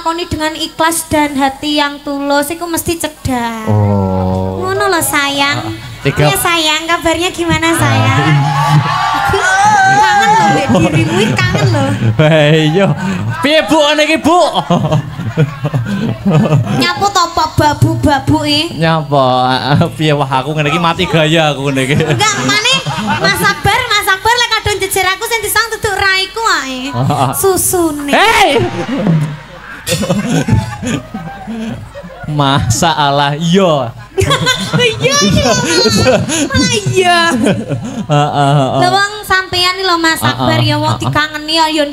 lakoni dengan ikhlas dan hati yang tulus iku mesti cedak. Oh. Ngono lho sayang. Iya sayang, kabarnya gimana sayang? Kangen lho mbek dirimu iki kangen lho. Iya. Piye Bu niki Bu? Nyapu topo babu-babu iki. Nyapa? Piye wah aku ngene iki mati gaya aku ngene iki. Enggak, mane Mas Akbar lek kadung jejer aku sing disang duduk raiku ae. Susune. Hei. Masalah iya. Iya. Iya. Lah wong sampeyan lho Mas Akbar ya wong dikangeni ya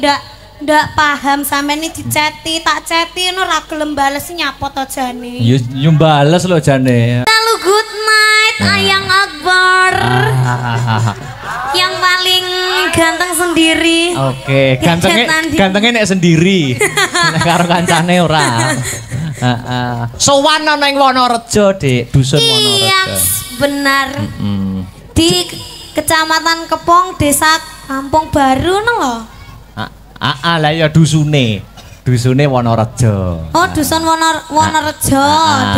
ndak paham sampeyan iki diceti tak ceti ngono ora gelem bales nyapa to jane. Ya bales lho jane. Halo good night Ayang Akbar. Yang paling ganteng sendiri. Oke, gantengnya nek sendiri. Nek karo kancane ora. Sowan ana ing Wonorejo, Dik, dusun Wonorejo. Iya, benar. Di Kecamatan Kepong, Desa Kampung Baru no lho. Lah ya dusune. Dusune Wonorejo. Oh, dusun Wonorejo,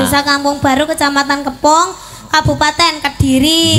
Desa Kampung Baru, Kecamatan Kepong, Kabupaten Kediri.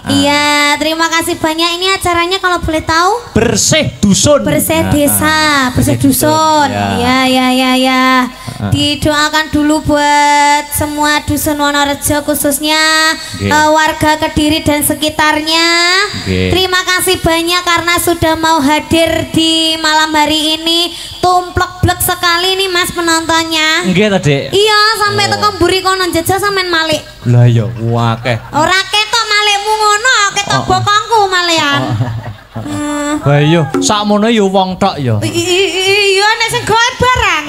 Iya, terima kasih banyak. Ini acaranya kalau boleh tahu? Bersih dusun. Bersih desa, bersih dusun. Ya. Didoakan dulu buat semua dusun Wonorejo khususnya warga Kediri dan sekitarnya. Terima kasih banyak karena sudah mau hadir di malam hari ini. Tumplek-blek sekali nih Mas penontonnya. Nggih ta, Dik? Iya, sampai tekan mburi kono jajal sampean malik. Lah ya akeh. Ora ketok malikmu ngono, ketok bokongku malian. Lah iya, sakmono ya wong tok ya. Iya nek sing gawe barang.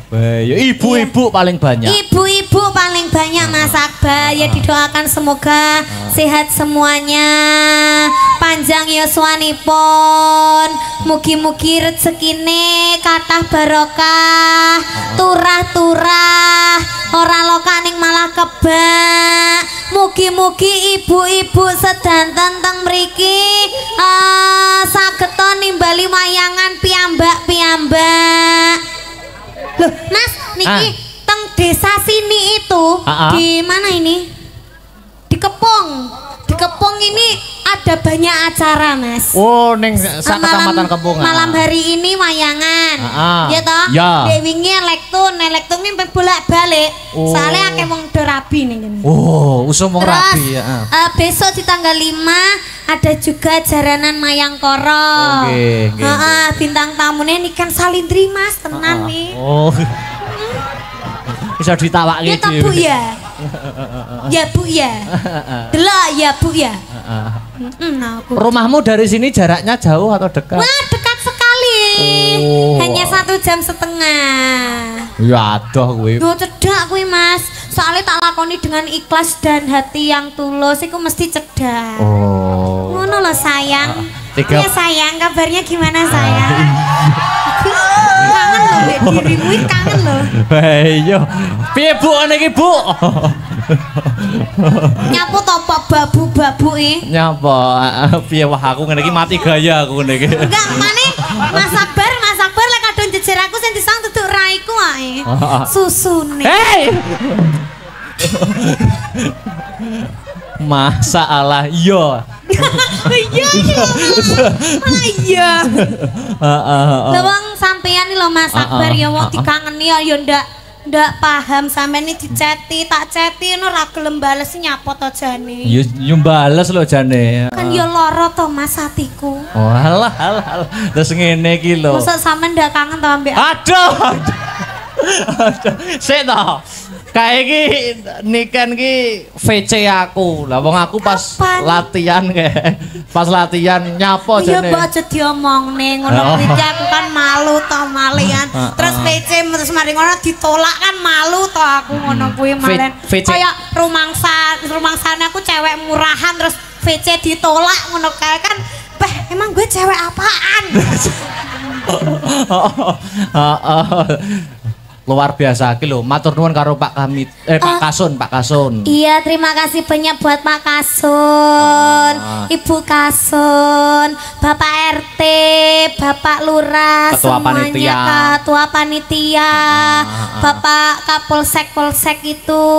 Ya ibu-ibu paling banyak. Ibu-ibu paling banyak Mas Akbar. Ya didoakan semoga sehat semuanya. Panjang yuswanipun. Mugi-mugi rezekine kathah barokah, turah-turah, ora lokaning malah kebak. Mugi-mugi ibu-ibu sedanten teng mriki saged nimbali wayangan piyambak-piyambak. Loh, Mas, niki teng desa sini itu di mana ini? Di Kepong. Di Kepong ini ada banyak acara, Mas. Oh, ning sak kecamatan Kepong. Malam hari ini wayangan. Ya toh? Dek wingi elektun ini bolak-balik. Soalnya akeh wong do rabi ning kene. Oh, usum wong rabi ya. Besok di tanggal 5 ada juga jaranan Mayangkara. Bintang tamunya ini kan Salindri Mas, tenan nih. Oh. Bisa ditawake ya toh Bu ya. Ya Bu ya. Delok ya Bu ya. Rumahmu dari sini jaraknya jauh atau dekat? Wah, dekat sekali. Hanya 1,5 jam. Ya adoh kuwi. Yo cedak kuwi Mas. Soalnya tak lakoni dengan ikhlas dan hati yang tulus iku mesti cedak. Oh. Ngono lho sayang. Iya sayang, kabarnya gimana sayang? Kangen lho mbek dirimu iki kangen lho. Iya. Piye Bu niki Bu? Nyapu topo babu-babu iki. Nyapa? Piye wah aku ngene iki mati gaya aku ngene iki. Enggak, mane Mas Akbar lek kadung jejer aku sing disang duduk raiku ae. Susune. Hei. Masalah iya. Iya. Lah wong sampeyan lho Mas Akbar ya wong dikangeni ya ndak paham sampeyan iki diceti tak ceti ngono ora gelem bales nyapa to jane. Ya bales lho jane. Kan ya lara to Mas atiku. Oh alah. Terus ngene iki lho. Masa sampean ndak kangen to ambek Aduh. Sik to. Kayak iki niken ki VC aku. Lah wong aku pas latihan pas latihan nyapa jane. Ya mbok aja diomongne ngono iki aku kan malu to malian. Terus VC terus mari ngono ditolak kan malu to aku ngono kuwi malen. Kayak rumangsane aku cewek murahan terus VC ditolak ngono kae kan. Emang gue cewek apaan? luar biasa iki lho. Matur nuwun karo Pak Kasun, Pak Kasun. Iya, terima kasih banyak buat Pak Kasun, Ibu Kasun, Bapak RT, Bapak Lurah, Ketua semuanya Panitia. Ketua Panitia, Bapak Kapolsek Polsek itu,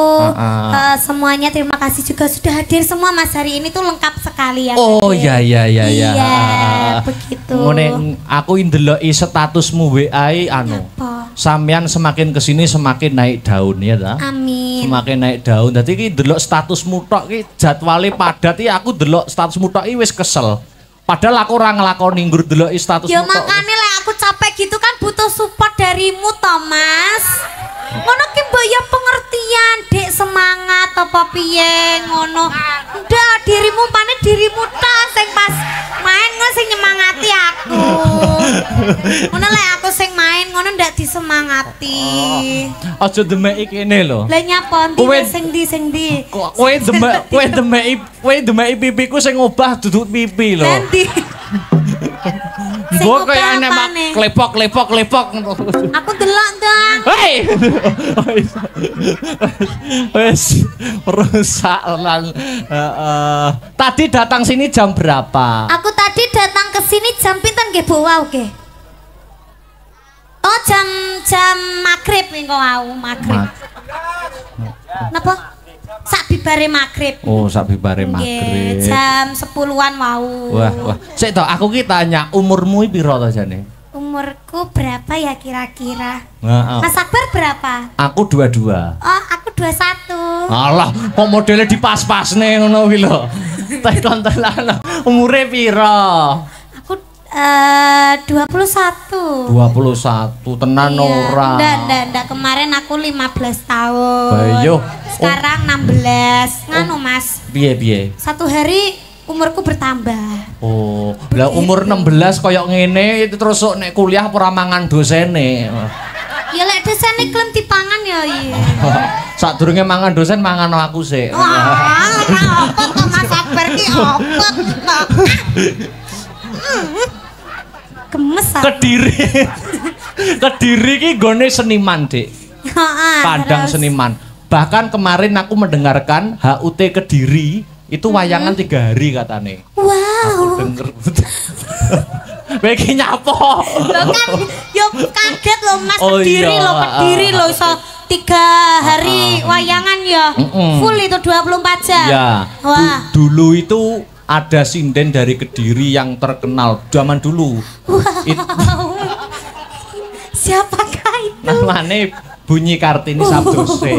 semuanya terima kasih juga sudah hadir semua Mas hari ini tuh lengkap sekali ya. Oh iya. Iya, begitu. Ngene aku ndeloki statusmu WA anu. Sampeyan semakin kesini semakin naik daun ya ta? Amin. Semakin naik daun. Dadi iki ndelok statusmu tok iki jadwale padat iki aku ndelok statusmu tok iki wis kesel. Padahal aku ora nglakoni nggur ndeloki statusmu tok. Ya makane lek aku capek gitu kan butuh support darimu toh, Mas. Ngono ki mbok ya pengertian, Dek, semangat apa piye ngono. Ndak dirimu pane dirimu tok sing pas main ngono sing nyemangati aku. Ngono lek aku sing main ngono ndak disemangati. Aja demeki kene lho. Lah nyapa ndi sing ndi? Kowe demeki pipiku sing obah duduk pipi lho. Nanti. Mbok kaya enek mak klepok. Aku delok dong. Hei. Wes rusak lan tadi datang sini jam berapa? Aku tadi datang ke sini jam pinten nggih Bu wau nggih? Oh jam maghrib engko wau maghrib. Napa? Sak bibare maghrib. Oh, sak bibare maghrib. Jam 10-an wau. Wah. Sik to, aku ki tanya umurmu piro to jane? Umurku berapa ya kira-kira? Heeh. Mas Akbar berapa? Aku 22. Oh, aku 21. Alah, kok modelnya dipas-pasne ngono kuwi lho. Tek-tek umure piro? Aku 21. 21 tenan ora. Ndak kemarin aku 15 tahun. Bayo. Sekarang 16. Nganu Mas. Piye? Satu hari umurku bertambah. Oh, lah umur 16 koyok ngene itu terus sok nek kuliah ora mangan dosene. Ya lek dosene klem dipangan ya iya. Sadurunge mangan dosen mangan aku sik. Wah, apa to Mas Akbar ki apa to? Gemes aku. Kediri ki gone seniman, Dik. Kandang seniman. Bahkan kemarin aku mendengarkan HUT Kediri itu wayangan 3 hari katane. Wow. Aku denger. Bagi nyapo. Lo kan yo kaget lo Mas Oh, Kediri iya. lo Kediri lo iso 3 hari wayangan ya. Full itu 24 jam. Ya. Wah. Dulu itu ada sinden dari Kediri yang terkenal zaman dulu. Wow. Siapakah itu? Namanya Bunyi Kartini Sabdose.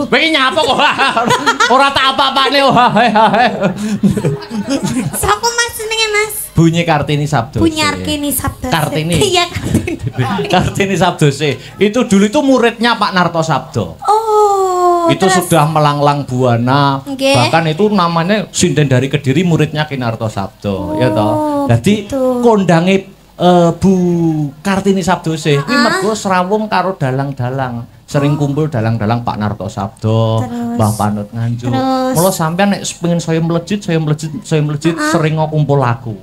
Kowe nyapa kok? Ora tak apa-apane. Sapa Mas jenenge Mas? Bunyi Kartini Sabdose. Bunyi Kartini Sabdose. Kartini. Iya Kartini. Kartini Sabdose. Itu dulu itu muridnya Pak Narto Sabdo. Oh. Itu terus? sudah melanglang buana. Okay. Bahkan itu namanya sinden dari Kediri muridnya Ki Narto Sabdo, ya toh. Jadi gitu. kondange Bu Kartini Sabdose kuwi mergo srawung karo dalang-dalang. Sering kumpul dalang-dalang Pak Narto Sabdo, Mbah Panut Nganjuk. Mula sampean nek pengin saya melejit sering kumpul aku.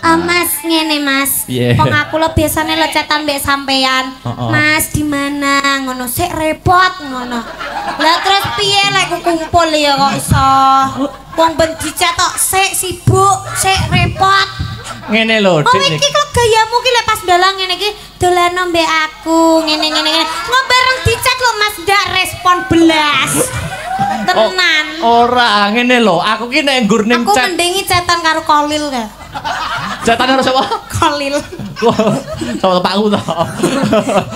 Mas ngene Mas. Wong aku lo biasane lecetan mbek sampean. Mas di mana ngono sik repot ngono. Lah terus piye lek kumpul ya kok iso. Wong ben dicetok sik sibuk, sik repot. Ngene lho, Dik. Oh iki kok gayamu ki lek pas dalang ngene iki dolan mbek aku ngene. Ngobareng dicet lho Mas ndak respon belas. Tenan. Ora ngene lho, aku ki nek nggur ning Aku chat. mendingi chatan karo Kolil ka. Chatane karo sapa? Kolil. Sama bapakku to.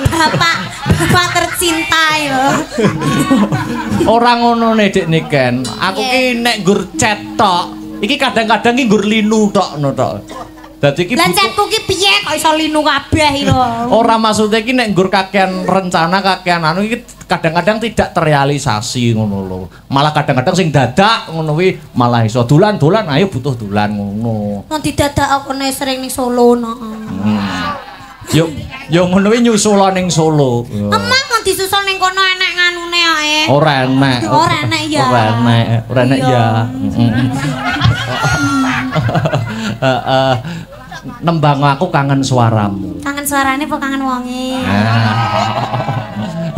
Bapak tercinta ya. Ora ngono nek Dik Niken. Aku ki nek nggur chat tok. Iki kadang-kadang ki nggur linu tok ngono tok. Dadi iki Lah chatku ki piye kok iso linu kabeh lho. Ora maksudnya ki nek nggur kakean rencana kakean anu iki kadang-kadang tidak terrealisasi ngono lho. Malah kadang-kadang sing dadak ngono kuwi malah iso dolan-dolan ayo butuh dolan ngono. Mau didadak aku sering ning Solo no. Yo ngono kuwi nyusul ning Solo. Emang mau disusul ning kono enek nganune ae. Ora enek. Ora enek ya. Ora enek ya. Nembang aku kangen suaramu. Kangen suarane apa kangen wonge?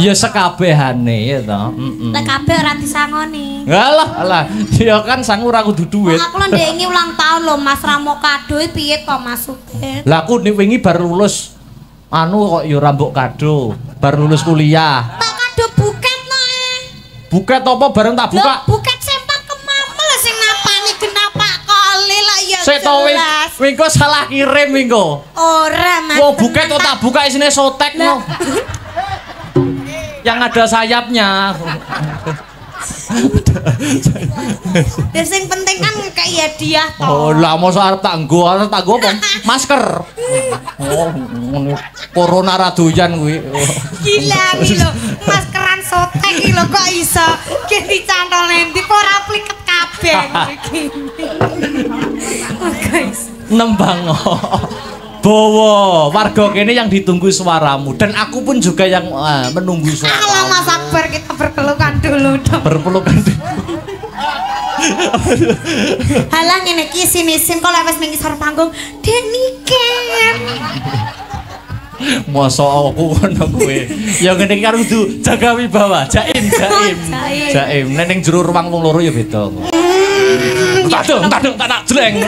Ya sekabehane ya to. Lek kabeh ora disangoni. Alah, ya kan sangu ora kudu duit. Aku lho ndek iki ulang tahun lho Mas Ramo kado piye kok Mas Supit? Lah aku nek wingi bar lulus anu kok ya ora mbok kado, bar lulus kuliah. Tak kado buket no Buket apa bareng tak buka? Buket sempak kemamel sing napani kenapa kali lah ya. Sik to wingko salah kirim wingko. Ora Mas. Wah buket kok tak buka isine sotek no. Yang ada sayapnya. Ya sing penting kan kayak hadiah toh. Oh, lah mosok arep tak nggo apa? Masker. Oh, corona ra doyan kuwi. Gila iki lho, maskeran sotek iki lho kok iso ki dicantol endi kok ora pliket kabeh iki. Guys, Nembang. Bowo, warga kene yang ditunggu suaramu dan aku pun juga yang menunggu suaramu. Alah Mas Akbar kita berpelukan dulu dong. Berpelukan dulu. Halah ngene iki sinisin kok lek wis ning ngisor panggung dek niken. Mosok aku ngono kuwi. Ya ngene iki karo kudu jaga wibawa, jaim. Nek ning jero ruang wong loro ya beda. Tak jeleng.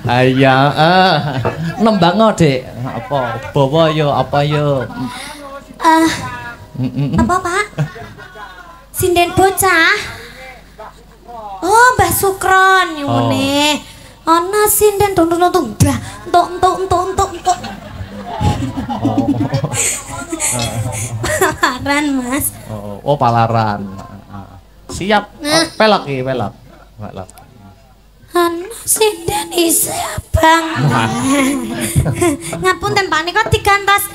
Aya, nembang Dik. Apa? Bawa yo apa yo? Apa Pak? Sinden bocah. Oh, Mbah Sukron ngene. Ana sinden tung dah. Entuk. Palaran Mas. Oh, palaran. Siap. Pelak. Ana sinden isih abang. Ngapunten Pak nika digantos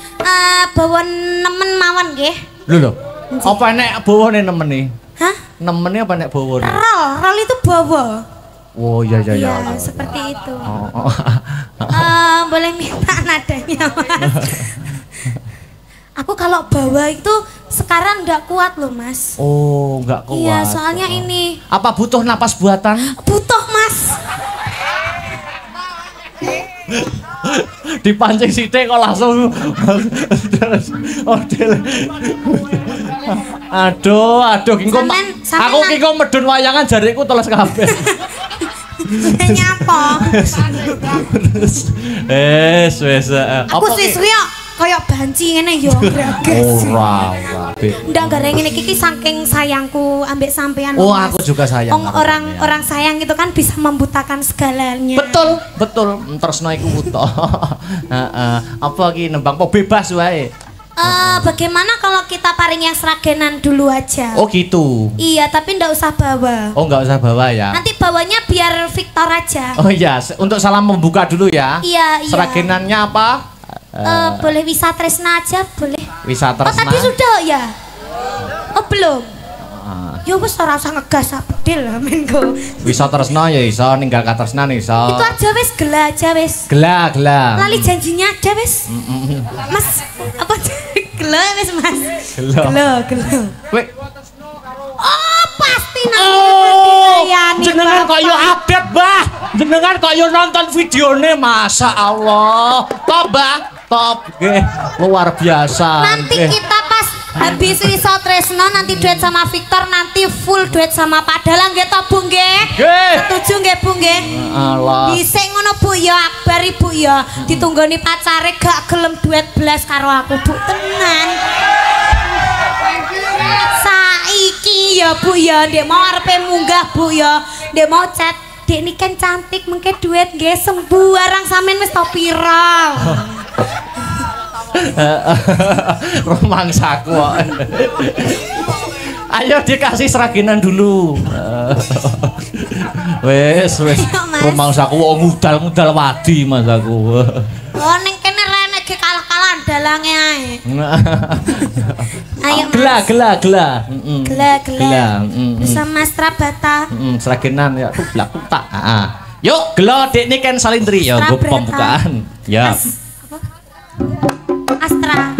bawa nemen mawon nggih. Lho. Apa nek bawane nemene? Hah? Nemene apa nek bawane? Rol itu bawa. Oh iya. Seperti itu. Oh. Boleh minta nadanya Mas. Aku kalau bawa itu sekarang nggak kuat loh Mas. Oh nggak kuat. Iya soalnya ini. Apa butuh napas buatan? Butuh Mas. Dipancing sithik kok langsung. Aduh kingko. Aku kingko medun wayangan jariku teles kabeh. Nyapa? Wes. Aku suwi-suwi kayak banci ngene yo greges. Ora. Ndak gareng ngene iki saking sayangku ambek sampean. Oh, aku juga sayang. Orang sayang itu kan bisa membutakan segalanya. Betul. Tresno iku buta. Heeh. Apa iki nembang kok bebas wae. Bagaimana kalau kita paring yang seragenan dulu aja? Oh gitu. Iya, tapi ndak usah bawa. Oh nggak usah bawa ya. Nanti bawanya biar Victor aja. Oh iya, untuk salam membuka dulu ya. Iya. Seragenannya apa? Boleh Wisatresna aja, boleh. Wisatresna. Oh tadi sudah ya? Oh belum? Ya wis ora usah ngegas bedil menko. Wisatresna ya iso, ninggal katresnan iso. Itu aja wis, gela aja wis. Gela. Lali janjinya aja wis. Mas, apa gela wis Mas? Gela. Wek. Oh, pasti nanti jenengan kok yo update, Mbah. Jenengan kok yo nonton videone, Masya Allah. Top nggih, luar biasa. Nanti kita pas habis Wisatresna nanti duet sama Victor, nanti full duet sama Pak Dalang nggih to, Bu nggih? Nggih. Setuju nggih, Bu nggih? Allah. Dhisik ngono Bu ya, Akbar Ibu ya. Ditunggoni pacare gak gelem duet belas karo aku, Bu. Tenan. Saiki ya Bu ya, ndek mau arepe munggah Bu ya. Ndek mau chat, "Dek ini kan cantik, mengke duet nggih sembuh arang sampean wis to pira?" Romangsaku kok. Ayo dikasih seraginan dulu. Wes. Romangsaku kok ngudal wadi Mas aku. Oh ning kene rene ge kalah-kalahan dalange ae. Ayo Gela. Gela. Bersama Strabata. Seraginan ya tublak tak. Yuk gelo Dik Niken Salindri ya go pembukaan. Ya. Astra.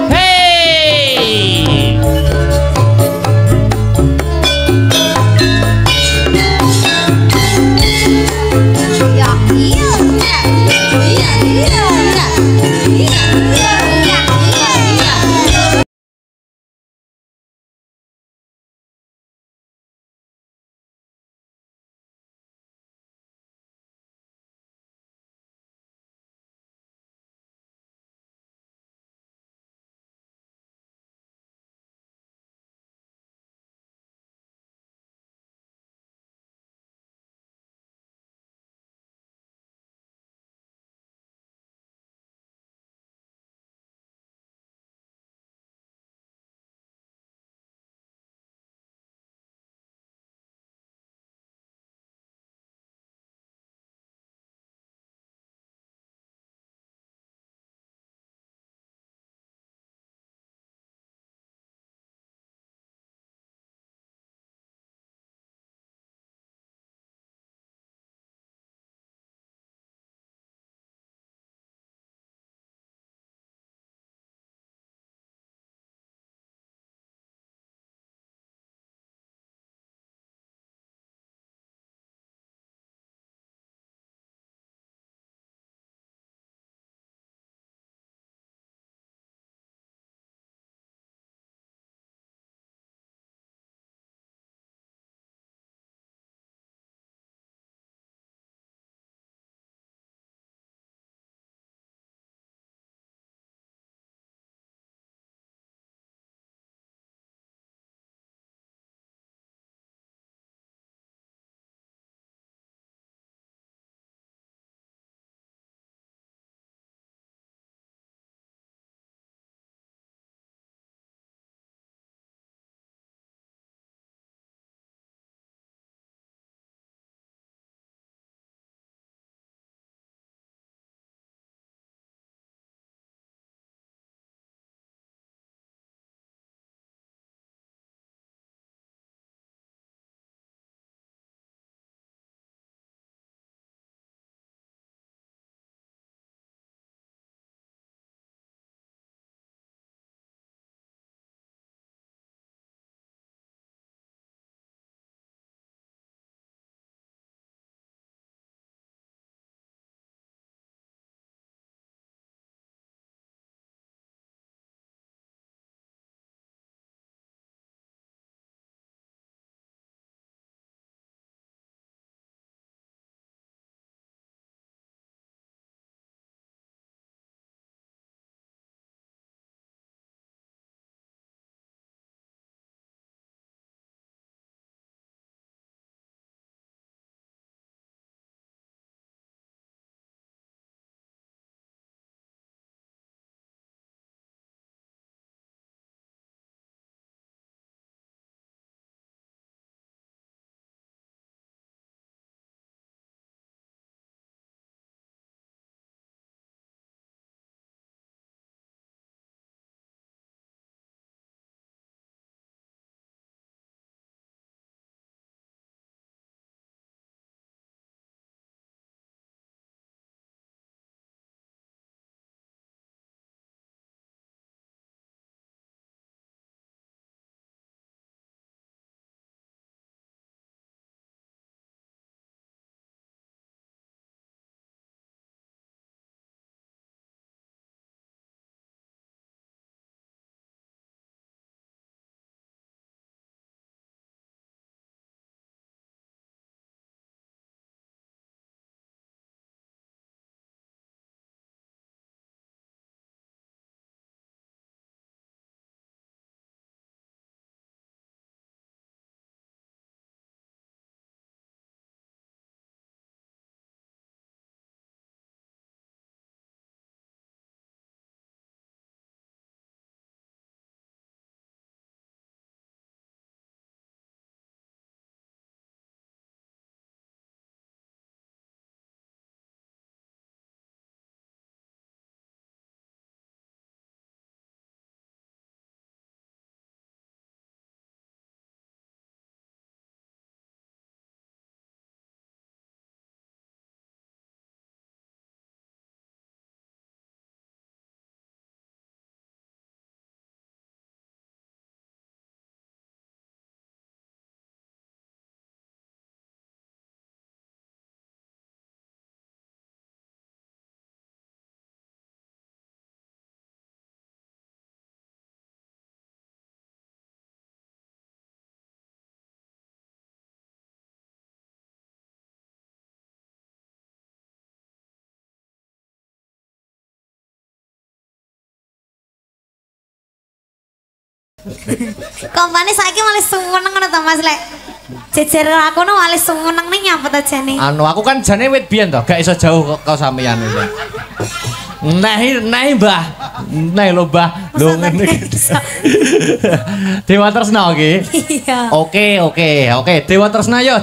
Hey. Ya iya. Kompane saiki malah sumeneng ngono to Mas lek. Jejer aku no malah sumeneng ning nyapet aja nih. Anu aku kan jane wit biyen to, gak iso jauh kok sampeyan iki. Nah, Mbah. Nah lho, Mbah. Lho ngene. Dewa Tresna iki. Iya. Oke. Dewa Tresna yo.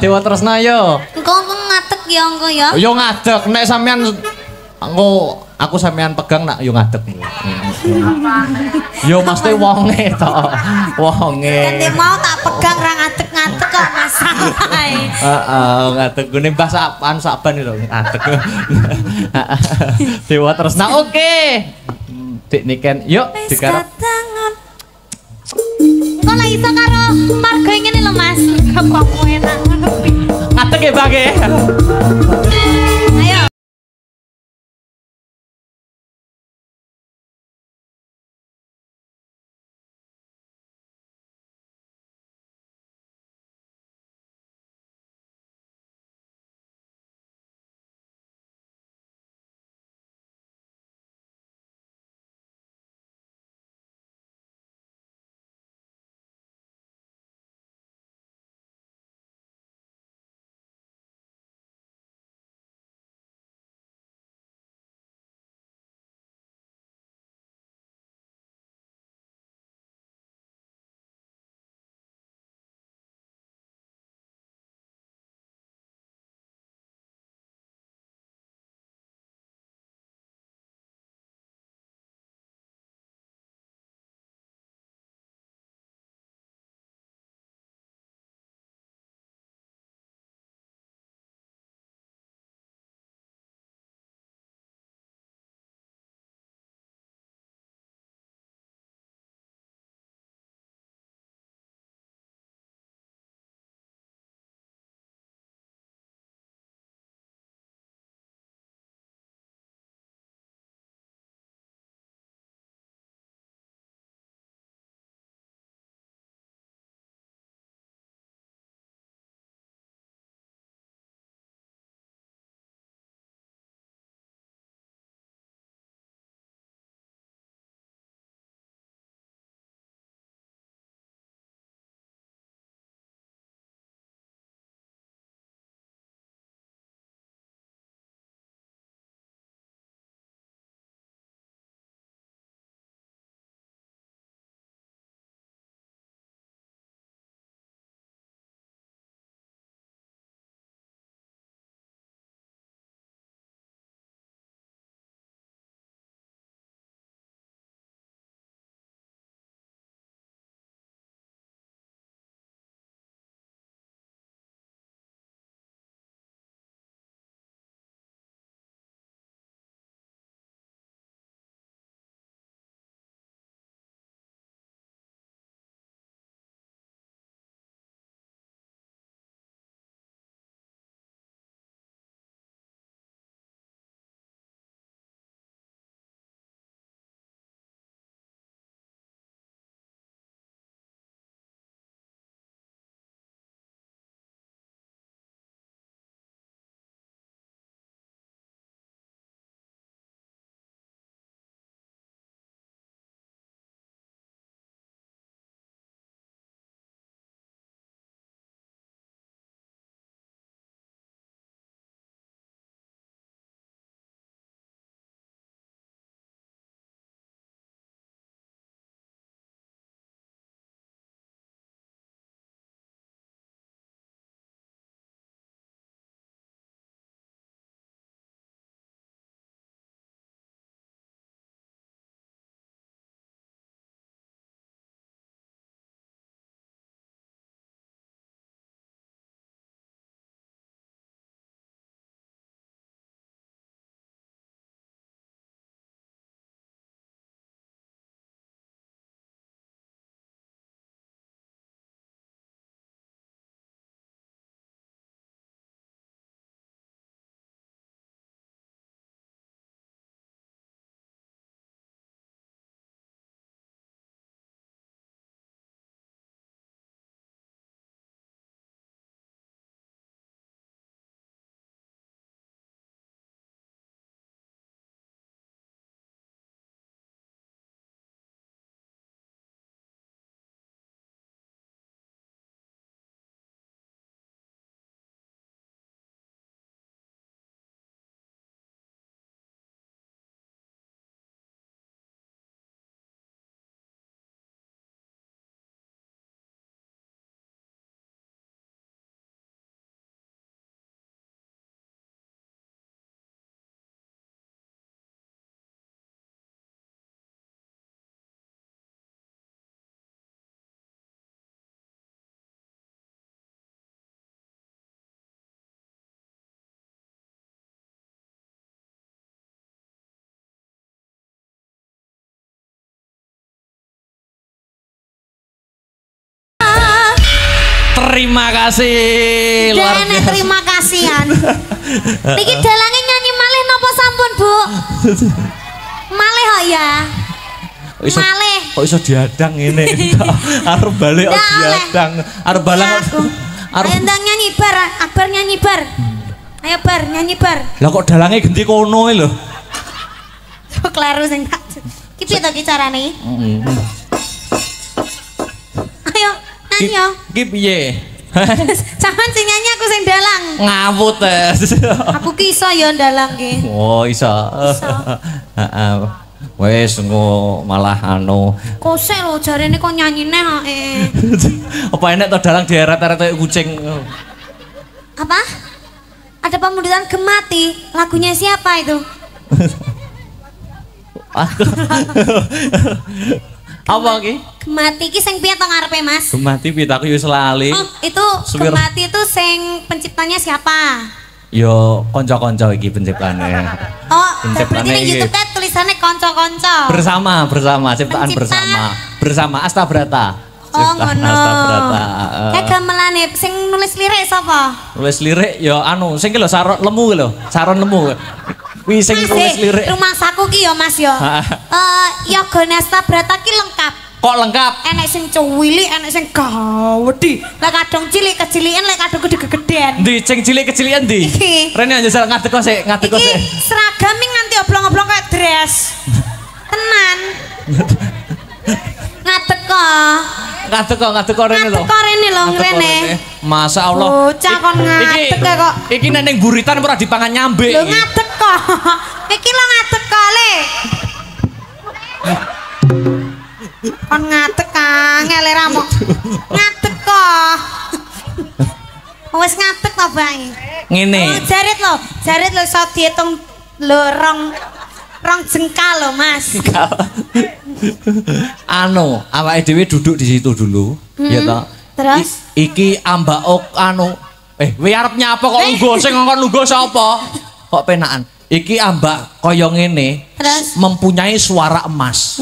Engko ngatek ya engko ya. Yo ngadeg nek sampean engko aku sampean pegang nak yo ngadeg. Yo mesti wonge to. Wonge. Kan mau tak pegang ra ngadeg-ngadeg kok masalah. Ngadeg gune Mbah Saban lho ngadeg. Dewa Tresna oke. Dik niken yuk digarap. Kok lagi iso karo marga ngene lho Mas. Kok enak ngono. Ngadeg ya Mbah nggih. Terima kasih. Luar biasa. Terima kasihan. Niki dalange nyanyi malih napa sampun, Bu? Malih kok ya. Malih. Kok iso diadang ngene? Arep balik kok diadang. Arep balang. Ayo ndang nyanyi bar, Akbar nyanyi bar. Ayo bar nyanyi bar. Lah kok dalange genti kono lho. Kok kleru sing tak. Ki piye to ki carane? Ayo nyanyi yo. Ki piye? Sampeyan sing nyanyi aku sing dalang. Ngawut Aku ki iso yo dalang ki. Oh, iso. Heeh. Wes engko malah anu. Kosek lho jarene kok nyanyine hake. Apa enek to dalang dieret-eret kayak kucing. Apa? Ada pemuditan Gemati. Lagunya siapa itu? Apa ki? Gemati ki sing piye to ngarepe, Mas? Gemati piye aku yo selali. Oh, itu Gemati itu sing penciptanya siapa? Yo kanca-kanca iki penciptane. Oh, berarti di YouTube kan tulisannya kanca-kanca. Bersama, ciptaan bersama Asta Brata. Oh, ngono. Asta Brata. Kayak gamelane sing nulis lirik sapa? Nulis lirik yo anu, sing ki lho Saron Lemu lho, Saron Lemu. Kuwi sing nulis lirik. Rumah saku ki yo Mas yo. Yoga Asta Brata ki lengkap. Kok lengkap? Enek sing cuwili, enek sing gawedi. Lek kadang cilik kecilian, lek kadang gede-gedean. Ndi sing cilik kecilian ndi? Rene njajal ngadeg sik, ngadeg sik. Iki seragam nganti oblong-oblong kayak dress. Tenan. Ngadeg kok rene lho. Ngadeg rene lho rene. Masa Allah. Bocah kon ngadeg kok. Iki nek ning buritan ora dipangan nyambe. Lho ngadeg kok. Iki lho ngadeg kok le. Kon ngadeg angel ra mok. Ngadeg kok. Wes ngadeg to, Bang. Ngene. Oh, jarit lho iso diitung lho rong jengkal lho, Mas. Anu, awake dhewe duduk di situ dulu, ya toh. Terus iki ambak anu. Kowe arep nyapa kok lungguh sing ngongkon lungguh sapa? Kok penakan. Iki ambak kaya ngene. Terus mempunyai suara emas.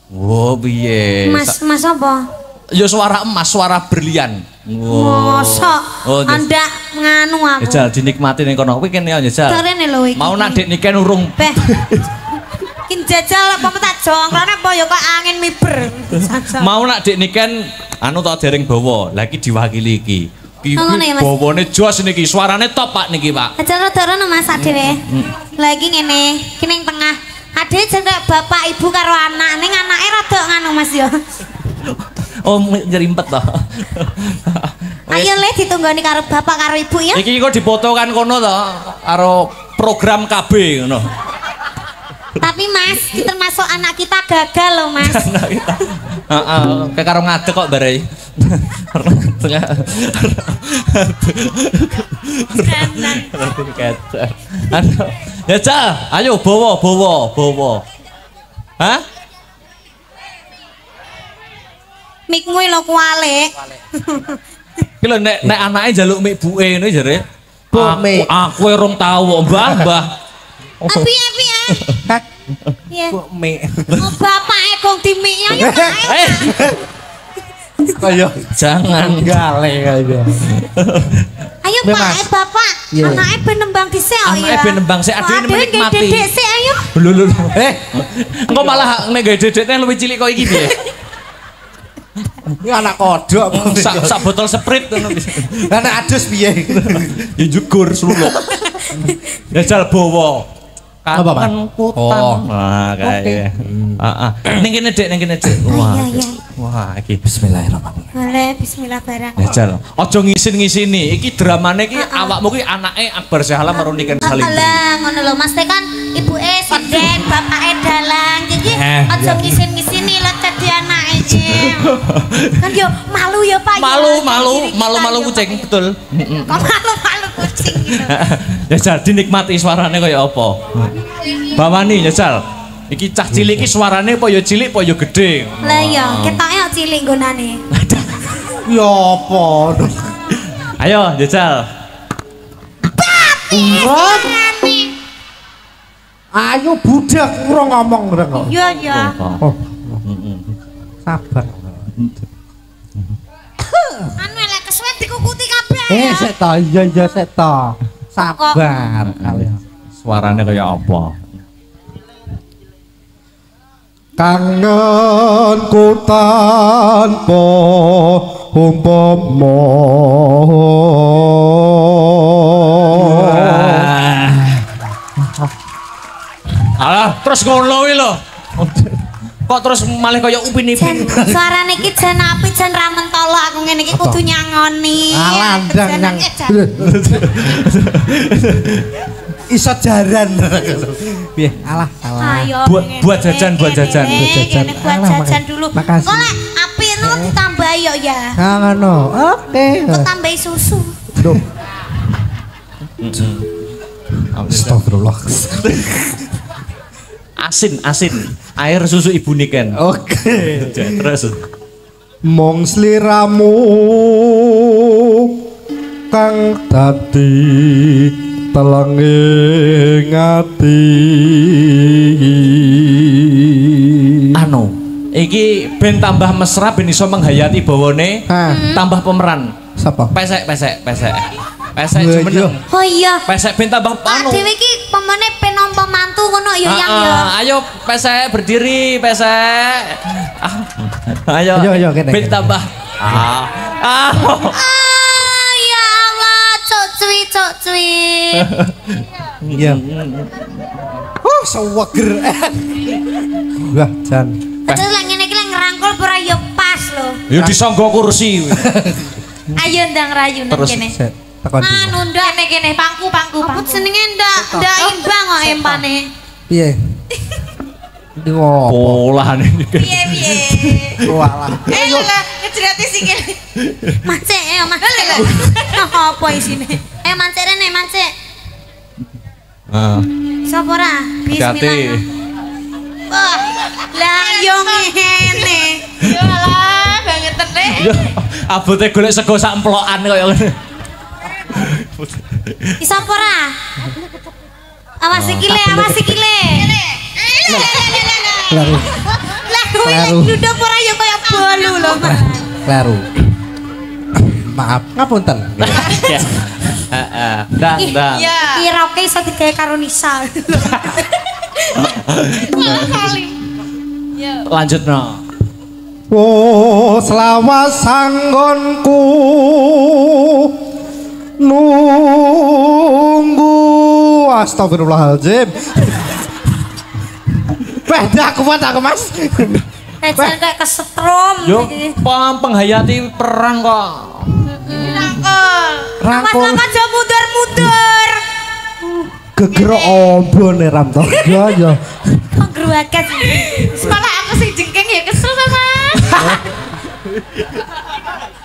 Wow, piye? Mas apa? Ya suara emas, suara berlian. Wow. Mosok. Anda nganu aku. Jajal dinikmati ning kono. Kuwi kene ya jajal. Carene lho iki. Mau nak dik niken urung. Beh. Kin jajal apa tak jongklane apa ya kok angin miber. Mau nak dik niken anu tak dereng bawa. Lah iki diwakili iki. Iki bawane jos niki, suarane top Pak niki, Pak. Acara rono Mas dhewe. Lah iki ngene, ki ning tengah. Ade jeneng bapak ibu karo anak, ning anake rada nganu Mas ya. Oh, nyerimpet to. Ayo le ditunggoni karo bapak karo ibu ya. Iki kok dipoto kan kono to karo program KB ngono. Tapi Mas, termasuk anak kita gagal loh Mas. Anak kita. Heeh, kayak karo ngadeg kok bare. Ya Cah, ayo bawa. Hah? Mikmu lho kualik. Ki lho nek anake njaluk mik buke ngene jare. Aku rong tau Mbah. Piye? Iya. Mik. Oh bapake gong dimiknya yo. Ayo jangan gale aja. Ayo Pak, Bapak, anake ben nembang dhisik ya. Anake ben nembang sik adene menikmati. Dedek sik ayo. Lho. Engko malah nek gawe dedekne luwih cilik kok iki piye? Ini anak kodok sak botol Sprite ngono bisa. Lah nek adus piye? Ya jugur sluluk. Jajal bawa. Kangen kutang. Nah, kae. Heeh. Ning kene Dik, Wah, iki bismillahirrahmanirrahim. Boleh bismillah barang. Jajal. Aja ngisin-ngisini. Iki dramane iki awakmu ki anake Akbar Syahlam karo Niken Salim. Lah, ngono lho Mas kan ibuke sinden, bapake dalang. Jadi aja ngisin-ngisini lho dadi anake iki. Kan yo malu ya Pak. Malu kucing betul. Kok malu kucing gitu. Jajal dinikmati suarane kaya apa. Bawani jajal. Iki cah cilik iki suarane apa ya cilik apa ya gedhe. Lah iya, ketoke cilik nggonane. Ya apa? Ayo jajal. Urut. Ayo budak ora ngomong kok. Iya. Sabar. Anu lek kesuwe Sik to, iya sik to. Sabar kalian. Suarane kaya apa? Kangenku tanpa umpama. Alah, terus ngono kuwi lho. Kok terus malah kaya upin-ipin. Suarane iki jan apik jan ra mentolo aku ngene iki kudu nyangoni. Alandang nang. Iso jaran. Piye? Alah, salah. Buat jajan. Buat jajan dulu. Makasih. Kok lek apik no ditambah yo ya. Ngono. Oke. Kok tambahi susu. Duh. Astagfirullah. Asin. Air susu ibu niken. Oke. Terus. Mong sliramu kang dadi telenge ngati. Anu, iki ben tambah mesra ben iso menghayati bawane. Tambah pemeran. Sapa? Pesek jumeneng. Oh iya. Pesek ben tambah anu. Dhewe iki pemene ben nampa mantu ngono ya yang ya. Ayo pesek berdiri, pesek. Ayo kene. Ben tambah. Ya Allah, cok cuy. Iya. Seweger. Wah, jan. Terus lek ngene iki lek ngerangkul ora ya pas lho. Ya disangga kursi. Ayo ndang rayu nang kene. Anu ndak kene pangku. Apa jenenge ndak imbang kok empane. Piye? Olahan ini. Piye? Walah. Lah ngejrati sikil. Mancek Mas. Apa isine? Mancek rene mancek. Sapa ora? Bismillah. Wah, lah yo ngene. Yo lah banget teh. Yo abote golek sego sak emplokan kaya ngene. Sapa ora? Awas sikile. Lah kowe duduk ora ya kaya bolu lho, Mas. Kleru. Maaf, ngapunten. Heeh. Ndang. Kira-kira iso digawe karo Nisa. Lanjutno. Oh, selawas sanggonku nunggu. Astagfirullahaladzim. Beda kuat aku Mas. Jan kayak kesetrum. Yo, penghayati perang kok. Rangkul. Awas aja mundur. Gegerok ombone ram to. Ya. Kok gruaket. Sekolah aku sing jengking ya kesel sama.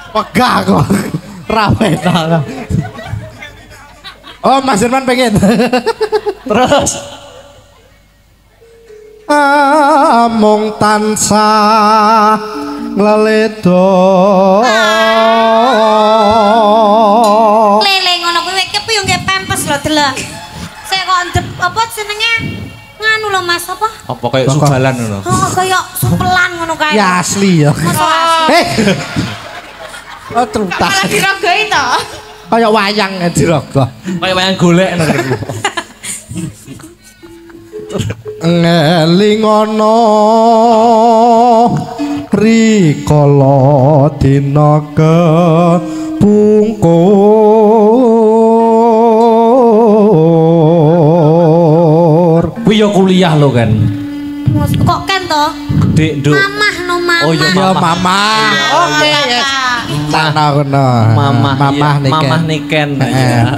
Pegah kok. Rame ta. Oh, Mas Irman pengen. Terus among tansah ngleledo. Lele ngono kuwi kepi yo nggih pempes lho delok. Sik kok ndep apa jenenge? Nganu lho Mas apa? apa kayak subalan ngono? Oh, kaya supelan ngono kae. Ya asli ya. Oh, trutas. Malah dirogoi to. Kayak wayang dirogoh. Kayak wayang golek ngono. Ngelingono rikala dina kepungkur. Kuwi yo kuliah lho kan. Kok kan to? Dik nduk. Mamah no mamah. Oh iya Mamah. Oke ya. Mamah niken.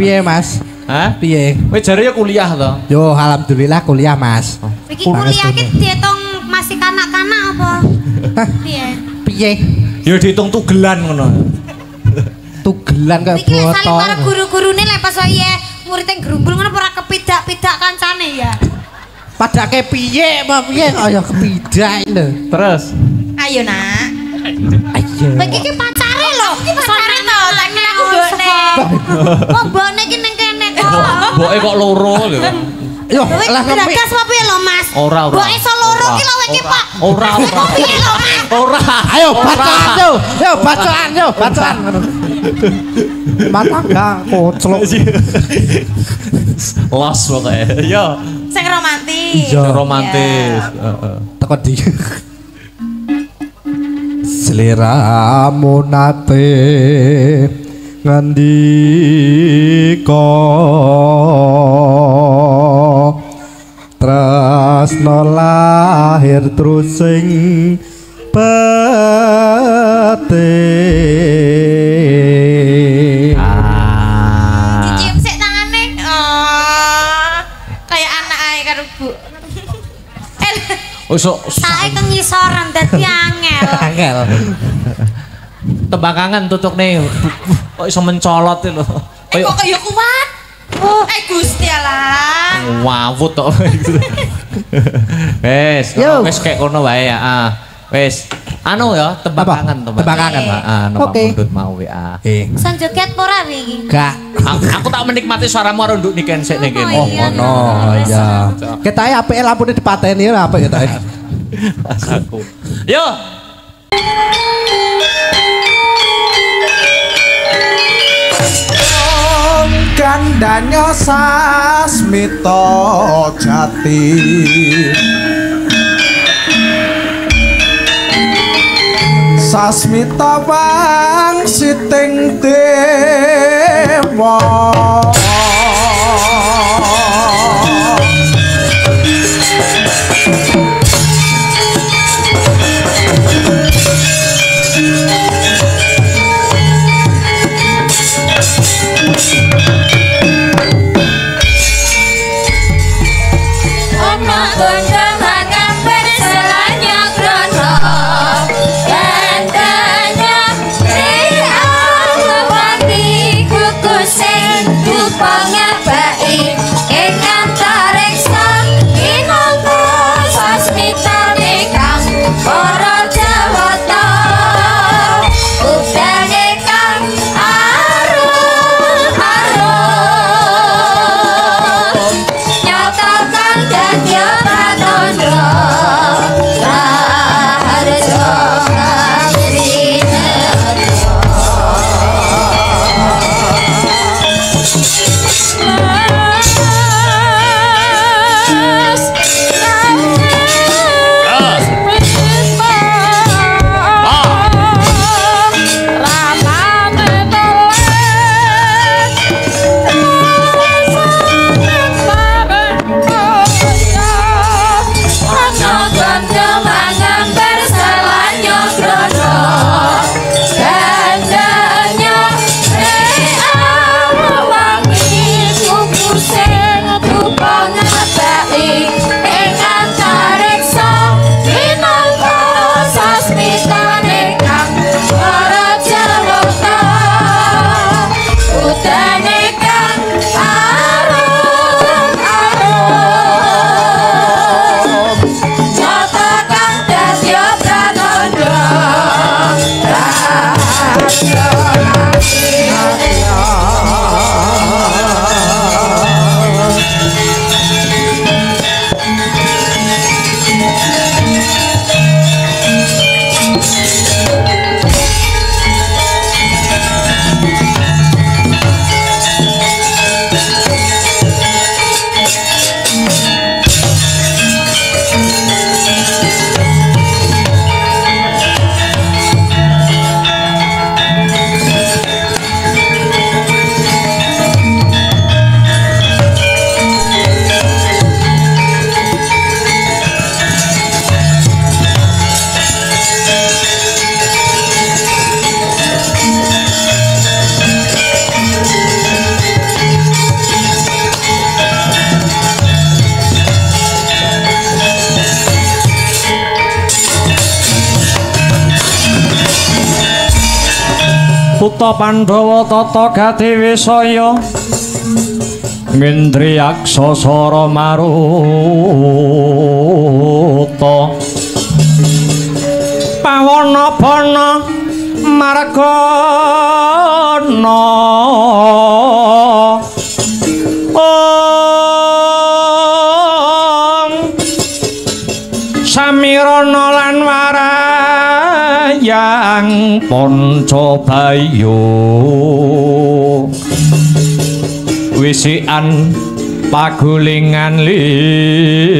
Piye Mas? Hah? Piye? Kowe jare yo kuliah to? Yo alhamdulillah kuliah Mas. Iki kuliah iki diitung masih kanak-kanak apa? Piye? Piye? Yo diitung tugelan ngono. Tugelan kayak Iki lek saling botol. karo guru-gurune lek pas wae murid yang gerumbul ngono ora kepidak-pidak kancane ya. Padake piye apa piye kaya kepidak lho. Terus Ayo nak. Ayo. Iki ki pacare lho. Iki pacare to, tak kira aku mbokne. Oh, mbokne iki ning kene kok. mboke kok loro lho. Yo, lah gas apa piye lho, Mas? Ora. Kok iso loro ki lho iki, Pak? Ora. Piye lho, Mas? Ora. Ayo bacaan yo. Yo bacaan. Mata gak koclok. Los pokoknya. Yo. Sing romantis. Romantis. Teko di. Seliramu nate ngendika tresno lahir terus sing batin. Dicium sik tangane. Kayak anak ae karo Bu. Sae kengisoran dadi angel. Angel. Tembakangan tutuk nih. Kok iso mencolot lho. Kok kaya kuat. Gusti Allah. Wawut tok. Wes kayak kono wae ya. Wes. Anu ya, tembakangan. Oke. Mundut mau ya. San joget ora iki? Gak. Aku tak menikmati suaramu karo nduk niken sik ning kene. Oh ngono ya. Ketae apike lampune dipateni ora apik ketae. Aku. Yo. Kandanya Sasmita Jati Sasmita wangsiting dewa Putra Pandhawa tata gati wisaya Mindriyaksa sara maruta pawana bana margana lan warayang Pancabayu wisikan pagulingan limo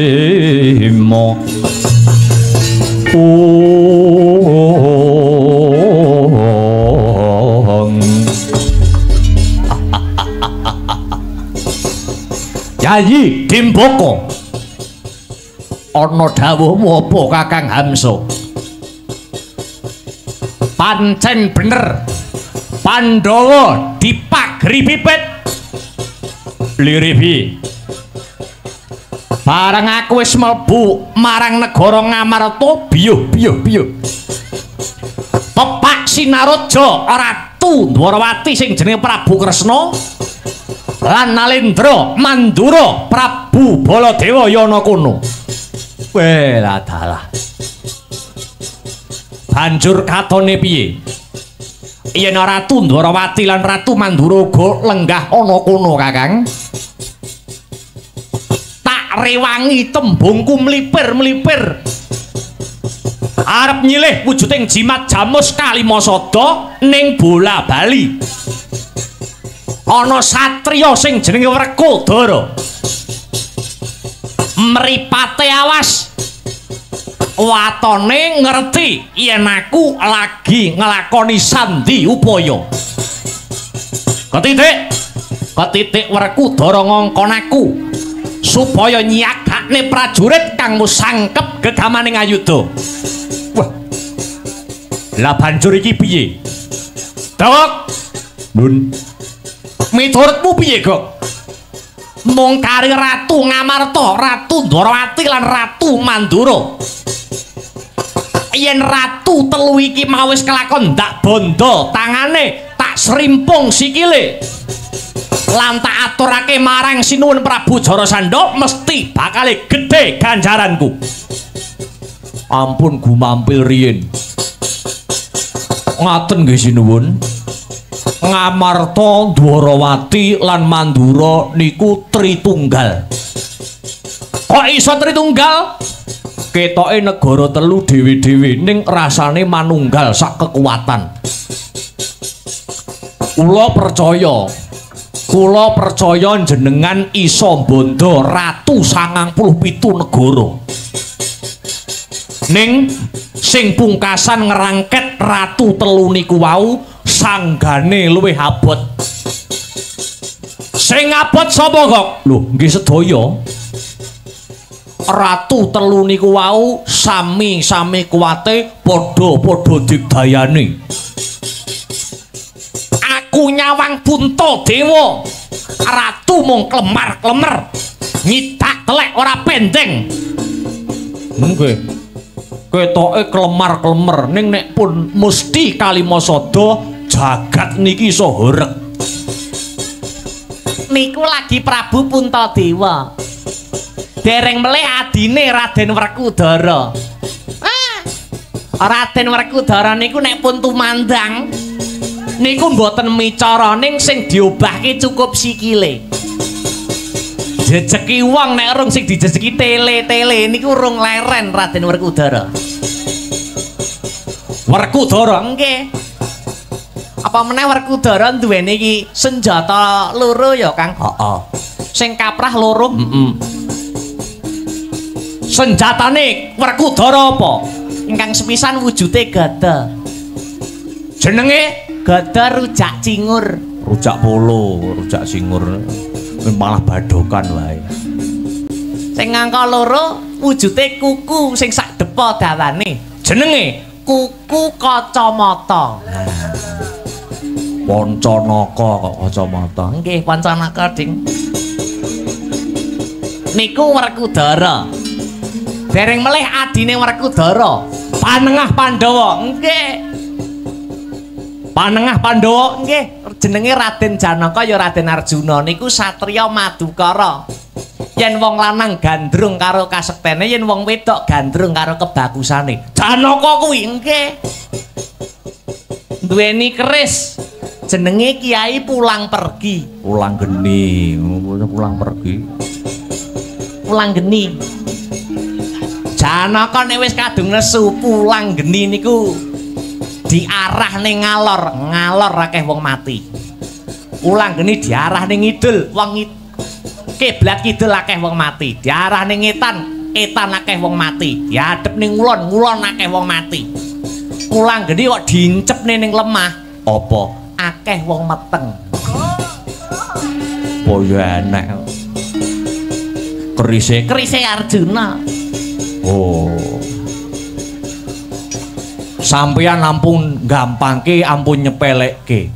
Yayi Dimboko ana dawuhmu apa Kakang Hamsa? Pancen bener Pandhawa dipagri pipit liripi bareng aku wis mlebu marang negara Ngamarta biyuh pepak Sinaraja Ratu Dwarawati sing jenenge Prabu Kresna lan Nalendra Mandura Prabu Baladewa yana kono. Weh ladalah. Banjur katone piye? Yen Ratu Dwarawati lan Ratu Mandura uga lenggah ana kono, Kakang. Tak rewangi tembungku mlipir-mlipir. Arep nyilih wujuding jimat Jamus Kalimasada ning bola Bali. Ana satriya sing jenenge Werkudara. Mripate awas. Watone ngerti yen aku lagi nglakoni sandi upaya. Ketitik Werkudara ngongkon aku supaya nyagakne prajurit kang musangkep gegamaning ayuda. Wah. Lah banjur iki piye? Dok. Nun. Miturutmu piye, Gok? Mung kari Ratu Ngamarta, Ratu Dwarawati lan Ratu Mandura. Yen ratu telu iki mau wis kelakon ndak bondo tangane, tak serimpung sikile. Lan tak aturake marang Sinuwun Prabu Jarasandha mesti bakal gedhe ganjaranku. Ampun gumampil riyin. Ngaten nggih Sinuwun. Ngamarta, Dwarawati lan Mandura niku tritunggal. Kok iso tritunggal? Ketoke negara telu dhewe-dhewe ning rasane manunggal sak kekuatan. Kula percaya jenengan iso bondo ratu 97 negara. Ning sing pungkasan ngerangket ratu telu niku wau sanggane luwih abot. Sing abot sapa kok? Lho, nggih sedaya. Ratu telu niku wau sami-sami kuwate padha-padha digdayani. Aku nyawang Puntadewa. Ratu mung klemar-klemer. Nyidak telek ora pendeng. Nggih. Ketoke klemar-klemer ning nek pun Musti Kalimasada jagat niki iso horeg. Niku lagi Prabu Puntadewa. Dereng melih adine Raden Werkudara. Raden Werkudara niku nek pun tumandang niku mboten micara ning sing diobahke cukup sikile. Jejeki wong nek rung sing dijejeki tele-tele niku rung leren Raden Werkudara. Werkudara nggih. Apa meneh Werkudara duwene iki senjata loro ya, Kang? Heeh. Sing kaprah loro? Senjatane Werkudara apa? Ingkang sepisan wujude gada. Jenenge gada rujak cingur. Rujak polo, rujak cingur. Malah badokan wae. Sing ngangka loro wujude kuku sing sak depa dawane. Jenenge kuku kacamata. Pancanaka kok kacamata. Nggih, Pancanaka, Ding. Niku Werkudara. Dereng melih adine Werkudara, Panengah Pandhawa. Nggih. Panengah Pandhawa nggih, jenenge Raden Janaka ya Raden Arjuna niku satriya Madukara. Yen wong lanang gandrung karo kasektene, yen wong wedok gandrung karo kebagusane. Janaka kuwi nggih. Duweni keris. Jenenge Kiai Pulang Pergi. Pulang Geni, pulang pergi. Pulang Geni. Janaka nek wis kadung nesu pulang geni niku diarah ning ngalor akeh wong mati. Ulang geni diarah ning ngidul, wong kiblat kidul akeh wong mati. Diarah ning etan akeh wong mati. Diadep ning ngulon akeh wong mati. Ulang geni kok diincepne ning lemah, apa akeh wong meteng. Oh ya enak. Kerise Arjuna. Oh. Sampeyan ampun gampangke, ampun nyepelekke.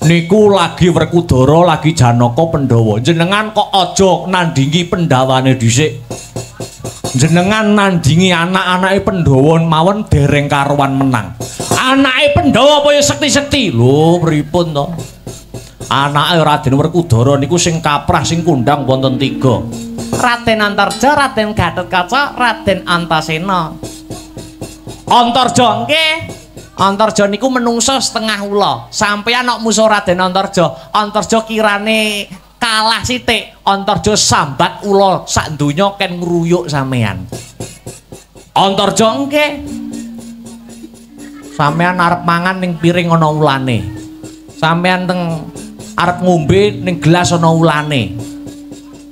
Niku lagi Werkudara, lagi Janaka Pandhawa. Jenengan kok aja nandingi Pandhawane dhisik. Jenengan nandingi anak-anake Pandhawa mawon dereng karuan menang. Anake Pandhawa apa ya sekti-sekti? Lho, pripun to? Anake Raden Werkudara niku sing kaprah sing kondang wonten 3. Raden Antarja, Raden Gatotkaca, Raden Antasena. Antarja nggih. Antarja niku menungso setengah ula. Sampeyan nek musuh Raden Antarja, Antarja kirane kalah sithik, Antarja sambat ula sak donya ken ngruyuk sampeyan. Antarja nggih. Sampeyan arep mangan ning piring ana ulane. Sampeyan teng arep ngombe ning gelas ana ulane.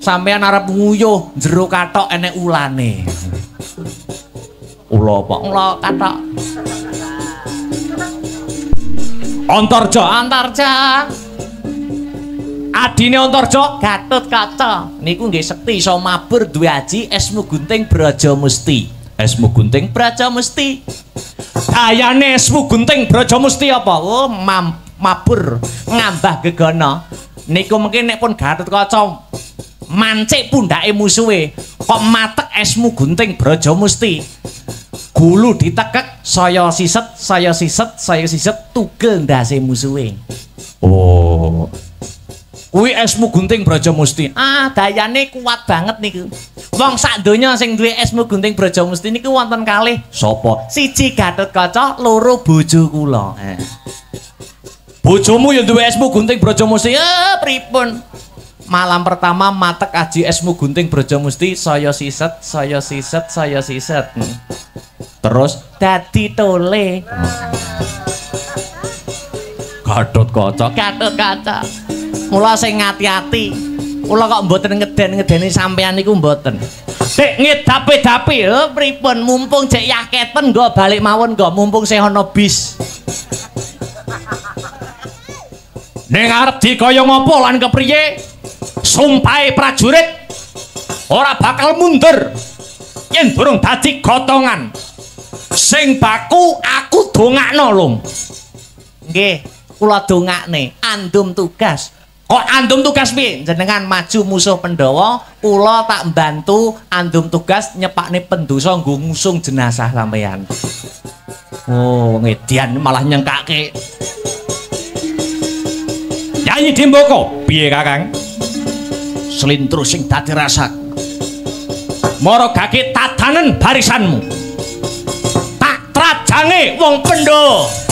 Sampeyan arep nguyuh jero kathok enek ulane. Ula apa? Ula kathok. Antarja. Adine Antarja Gatotkaca niku nggih sekti iso mabur duwe aji Esmu Gunting Brajamusti. Esmu Gunting Brajamusti. Ayane Esmu Gunting Brajamusti apa? Oh, mabur ngambah gegana. Niku mungkin nek pun Gatotkaca mancik pundake musuhe kok matek Esmu Gunting Brajamusti. Gulu ditekek saya siset tugel ndase musuhe. Oh. Kuwi Esmu Gunting Brajamusti. Ah, dayane kuat banget niku. Wong sak donya sing duwe Esmu Gunting Brajamusti niku wonten kalih. Sapa? Siji Gatotkaca, loro bojo kula. Bojomu ya duwe Esmu Gunting Brajamusti. Pripun? Malam pertama matek aji Esmu Gunting Brajamusti, saya siset. Terus dadi tole. Gatotkaca. Mula sing ngati-ati. Kula kok mboten ngeden-ngedeni sampeyan niku mboten. Dik ngedapi-dapi, pripun mumpung jek yaketen nggo balik mawon nggo mumpung sih ana bis. Ning arep dikaya ngopo lan kepriye? Sumpahe prajurit ora bakal mundur yen durung dadi gotongan. Sing baku aku dongakno lho. Nggih, kula dongakne andum tugas. Kok andum tugas piye? Jenengan maju musuh Pandhawa, kula tak mbantu andum tugas nyepakne pendosa nggo ngusung jenazah sampeyan. Oh, ngedian malah nyengkake. Nyanyi Dimboko, piye Kakang? Slintru sing dadi rasak. Mara gake tatanen barisanmu. Tak trajange wong Pandhawa.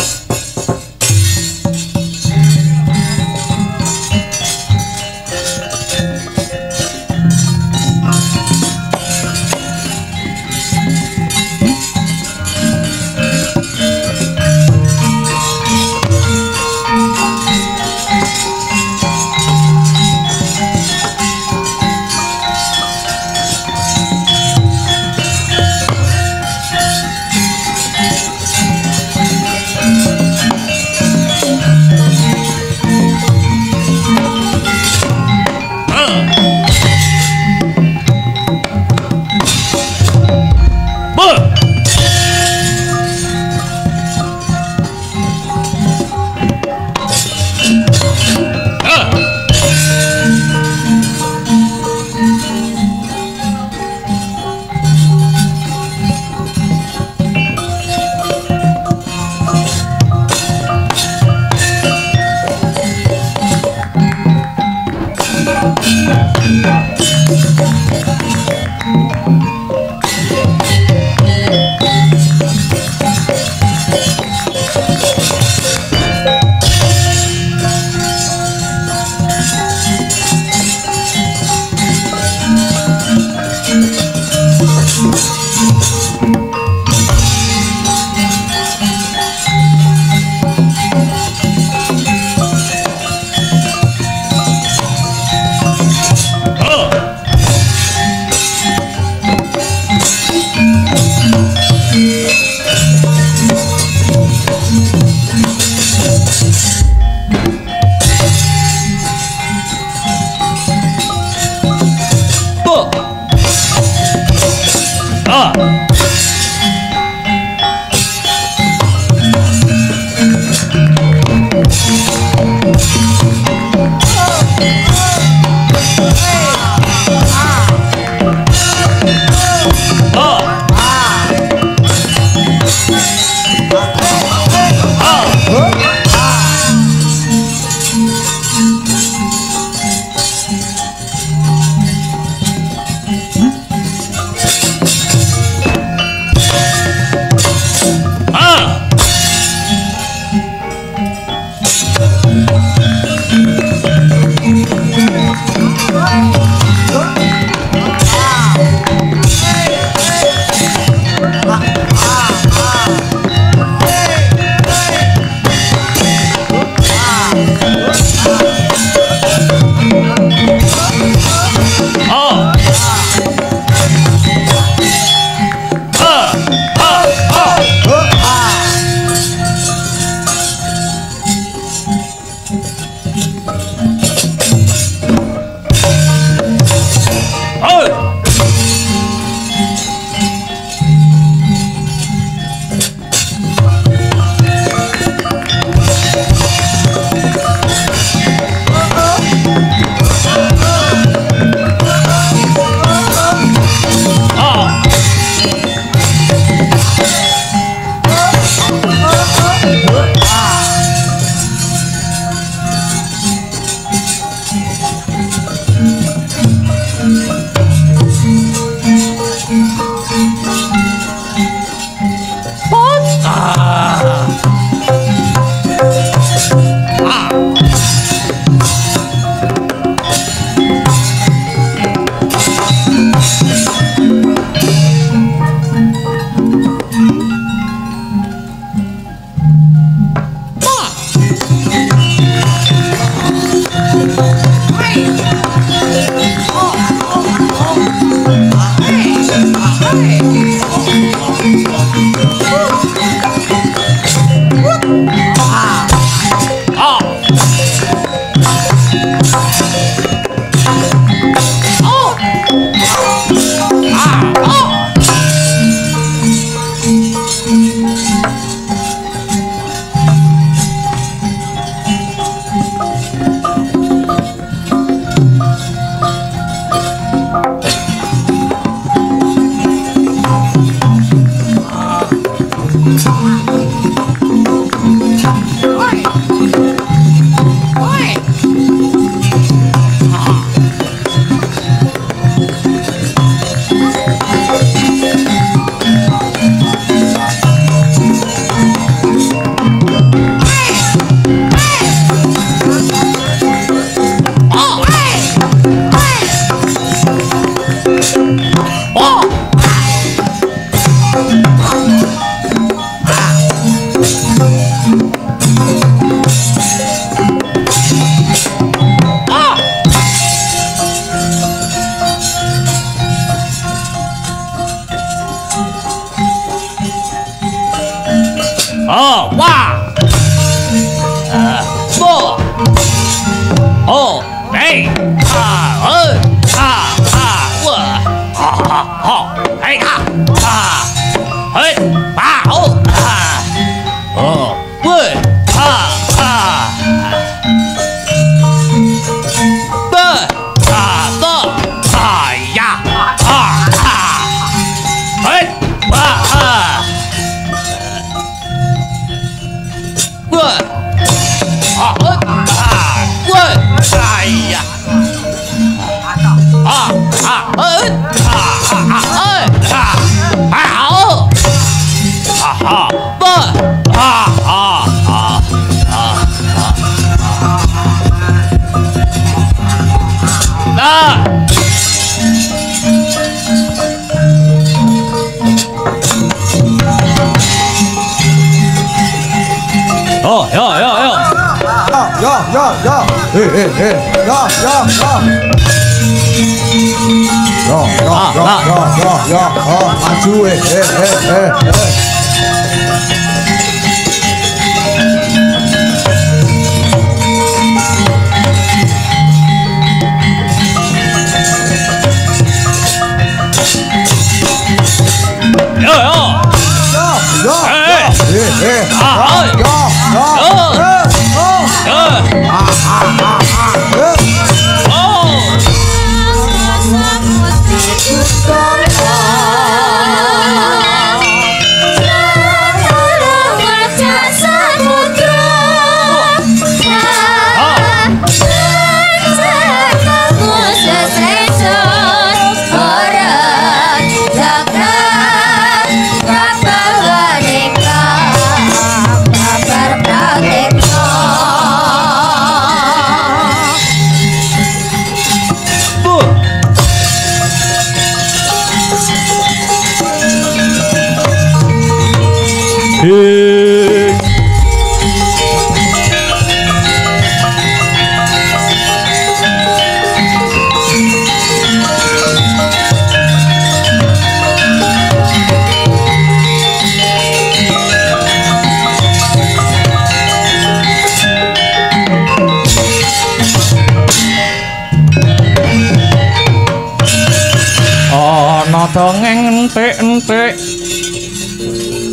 Dongeng entik-entik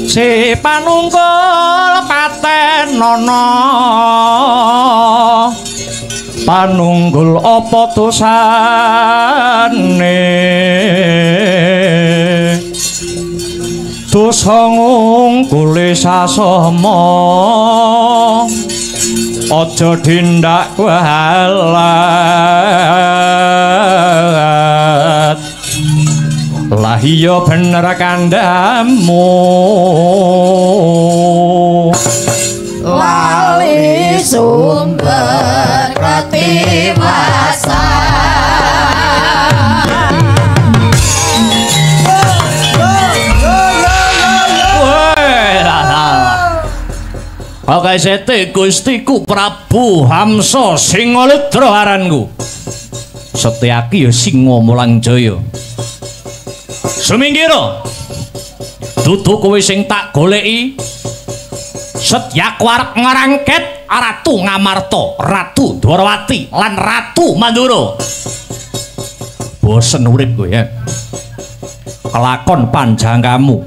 si panunggul patenono panunggul apa dosane dosa ngungkuli sasama aja dindak walat lah iya bener kandamu lali sumber ketiwasan Oke sete Gustiku Prabu Hamsa Singaludra aranku Setyaki ya Singa Mulang Jaya Sumingkira dudu kowe sing tak goleki Setyaku arep ngrangket Ratu Ngamarta, Ratu Dwarawati lan Ratu Mandura. Bosen urip kowe ya. Kelakon panjangkamu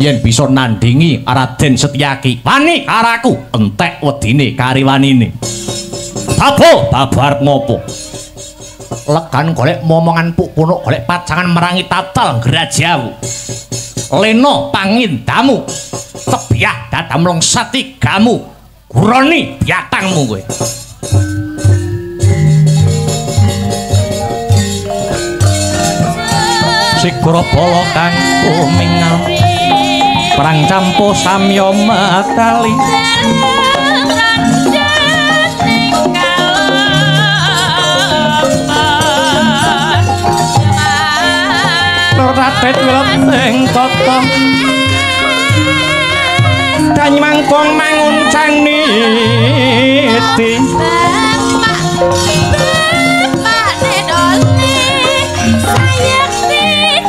yen bisa nandingi Raden Setyaki. Wani karaku entek wedine kariwanine. Babo arep ngopo? Legan golek momongan puk punuk golek pacangan merangi tatal Grajawu. leno pangindamu tebiah datam longsati gamu guroni biatangmu kowe Sigara bala kang kumingal perang campo samya matali Ratet wileteng tata dany mangkong manguncang niti Bapak nedoli sayang tidak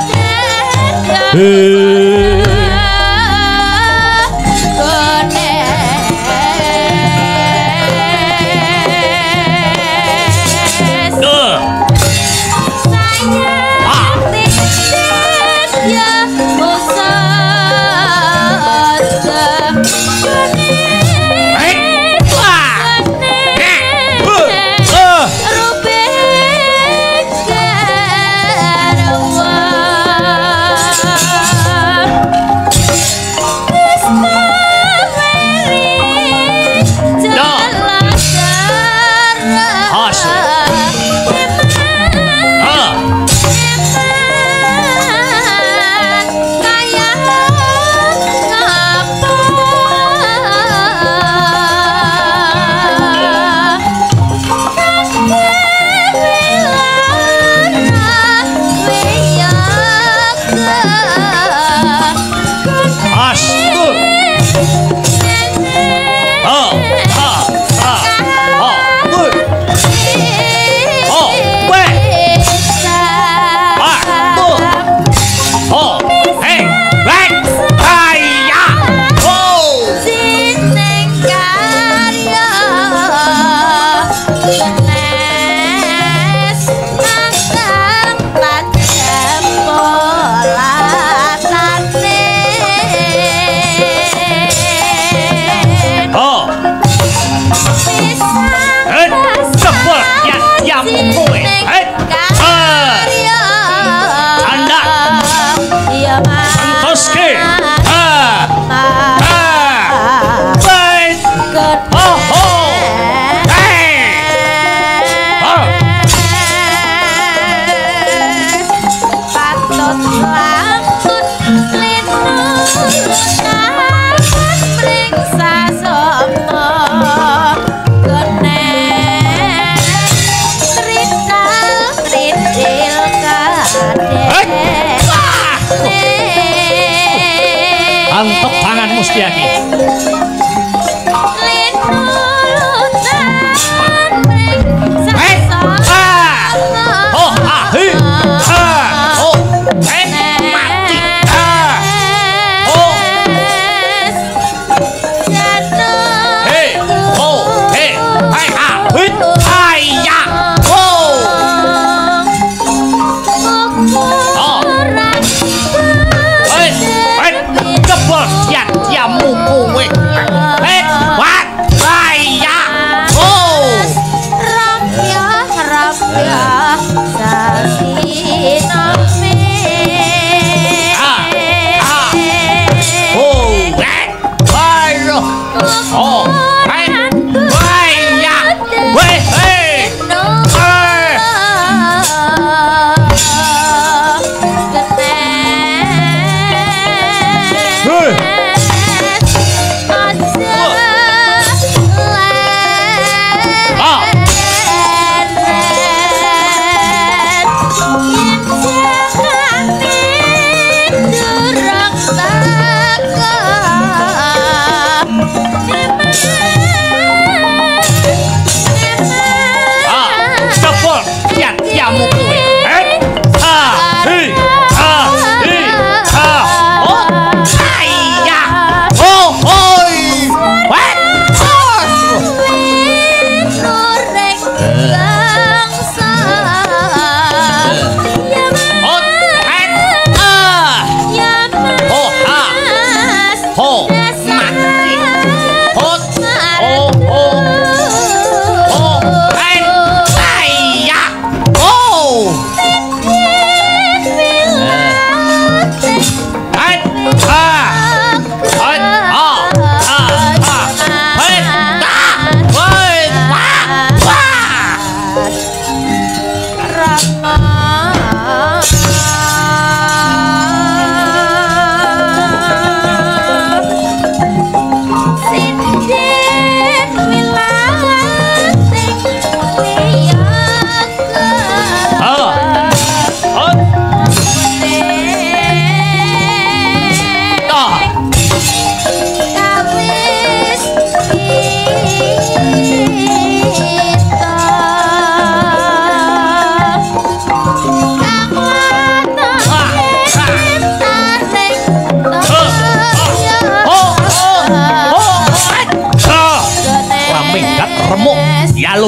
Antep tangan Mustiaki.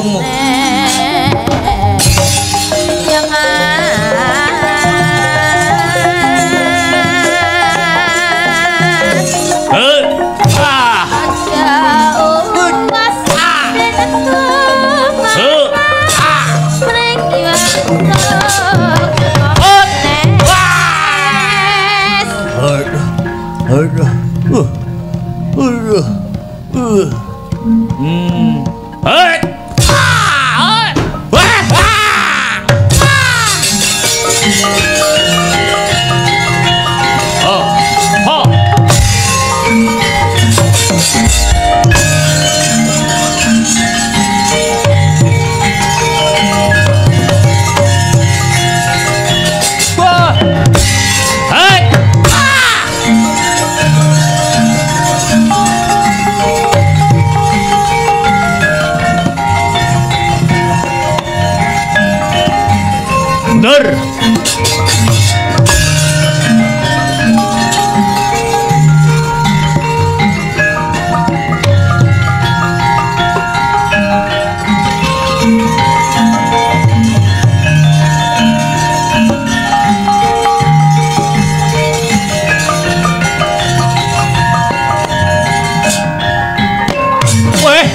jantungmu.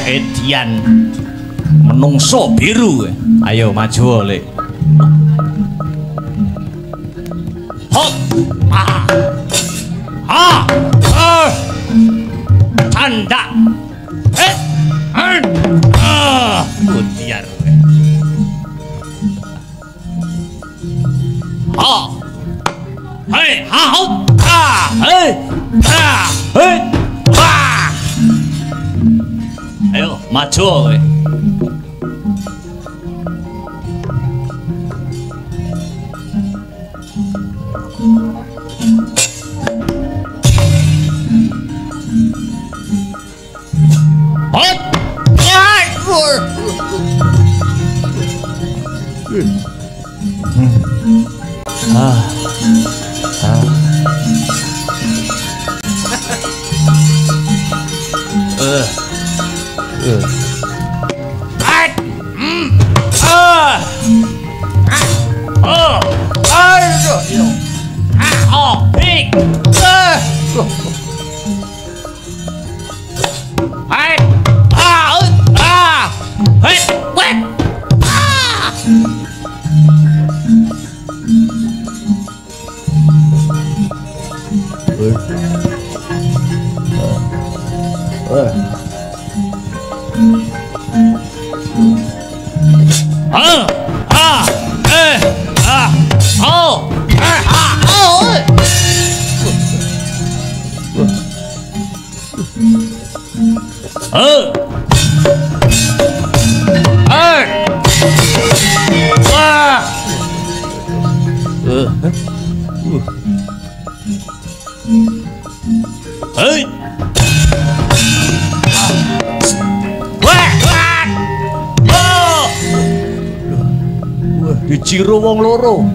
Edian menungso biru. Ayo maju oleh. Hop. Tanda. Kudiar. Hei, hop. Hei. Hei. Ayo maju we. Dijiro wong loro.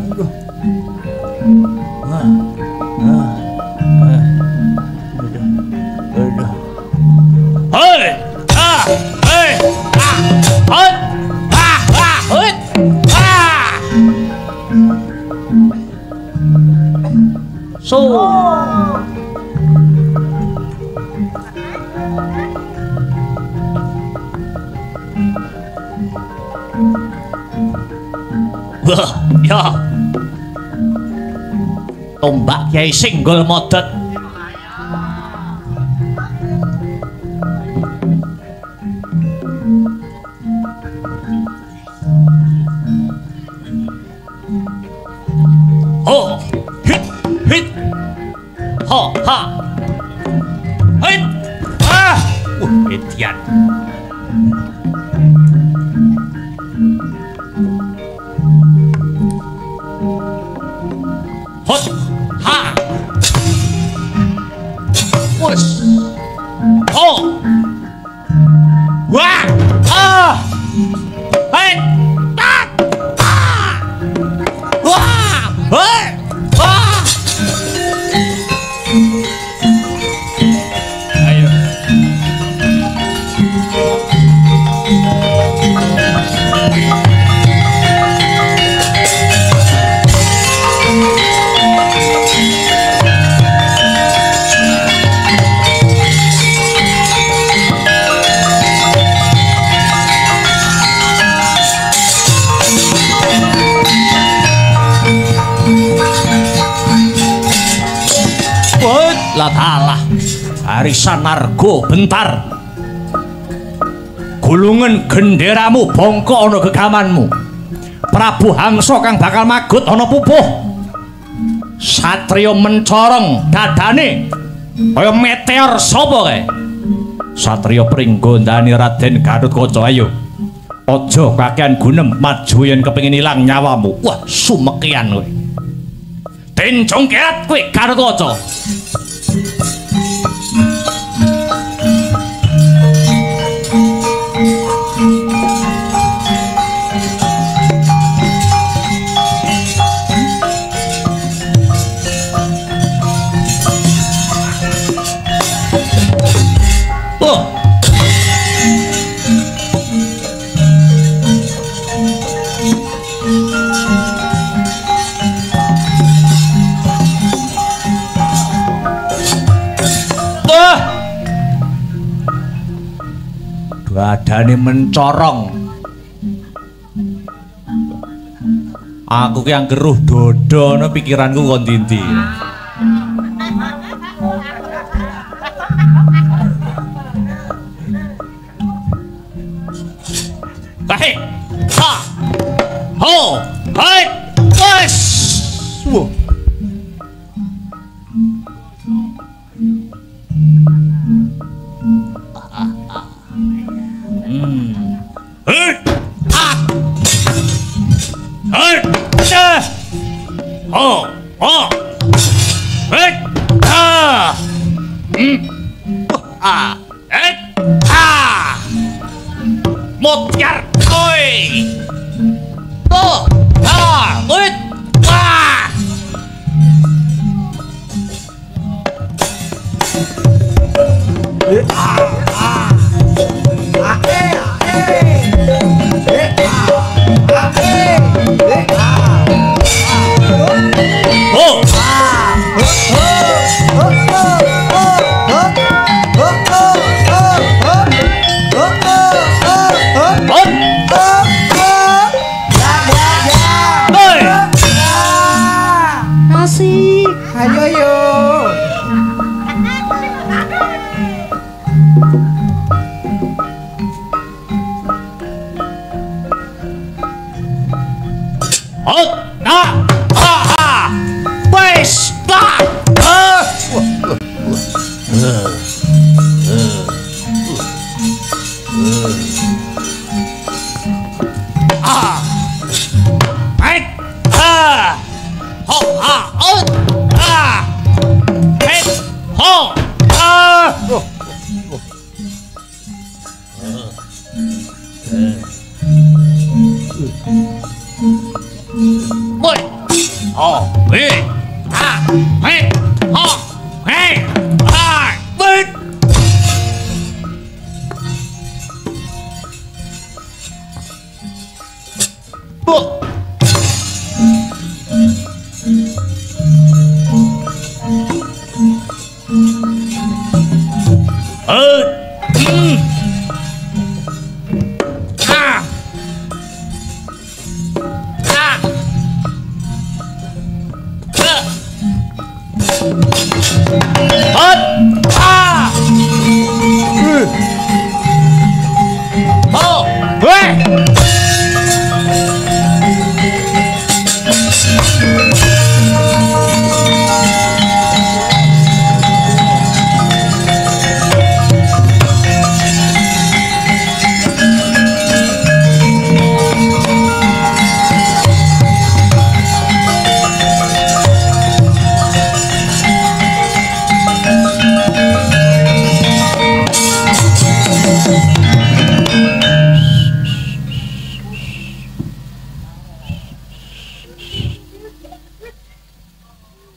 Ya. Tombak Kyai Singgol Modot. Oh, hit, hit. Ha, ha. Hit. Edian. Hot, ha, wush, ho, wah, hey, tak, wah, hey, wah. Ayo. barisan argo bentar. Gulungan genderamu bongko ana gegamanmu. Prabu Hangsa kang bakal magut ana pupuh. Satriya mencorong dadane kaya meteor sapa kae. Satriya pringgondani Raden Gatotkaca, ayo. Aja kakean gunem maju yen kepengin ilang nyawamu. Wah, sumekian kowe. Den jongkeat kowe Gatotkaca. Badane mencorong. Aku ki yang geruh dodo no pikiranku kon ndi-ndi. Kahe. Ha. Ho. Hai. Wes. Wo. Mutiar oi. Oh, ah, wait. Wah.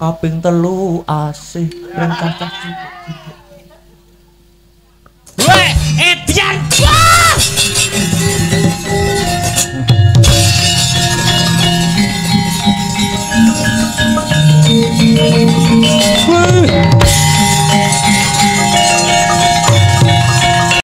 Kaping telu asih ring kancah. Weh, Edian.